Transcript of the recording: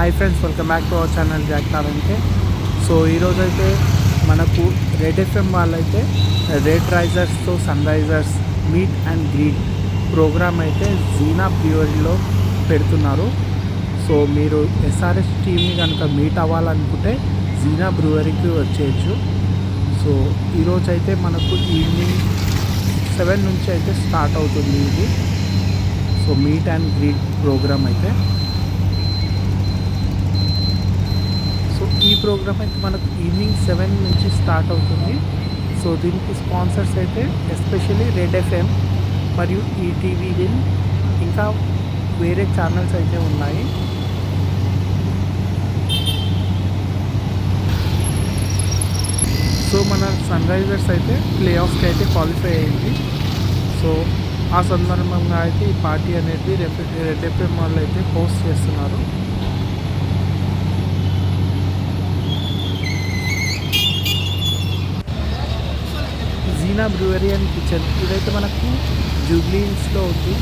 Hi friends, welcome back to our channel Jack టాలెంటే. So ఈరోజైతే మనకు రెడ్ ఎఫ్ఎం వాళ్ళైతే రెడ్ రైజర్స్తో Sunrisers meet and greet program అయితే జీనా బ్రూవరీలో పెడుతున్నారు. సో మీరు ఎస్ఆర్ఎస్ టీమ్ని కనుక మీట్ అవ్వాలనుకుంటే జీనా బ్రూవరీకి వచ్చేయచ్చు. సో ఈరోజైతే మనకు ఈవినింగ్ 7 నుంచి అయితే స్టార్ట్ అవుతుంది ఇది. So meet and greet program అయితే. సో ఈ ప్రోగ్రామ్ అయితే మనకు ఈవినింగ్ 7 నుంచి స్టార్ట్ అవుతుంది. సో దీనికి స్పాన్సర్స్ అయితే ఎస్పెషల్లీ రెడ్ ఎఫ్ఎం మరియు ఈటీవీ విన్, ఇంకా వేరే ఛానల్స్ అయితే ఉన్నాయి. సో మన సన్ రైజర్స్ అయితే ప్లే ఆఫ్కి అయితే క్వాలిఫై అయింది. సో ఆ సందర్భంగా అయితే ఈ పార్టీ అనేది రెడ్ ఎఫ్ఎం వాళ్ళు అయితే హోస్ట్ చేస్తున్నారు. జీనా బ్రూవరీ అండ్ కిచెన్ ఇదైతే మనకు జూబ్లీ హిల్స్లో ఉంది.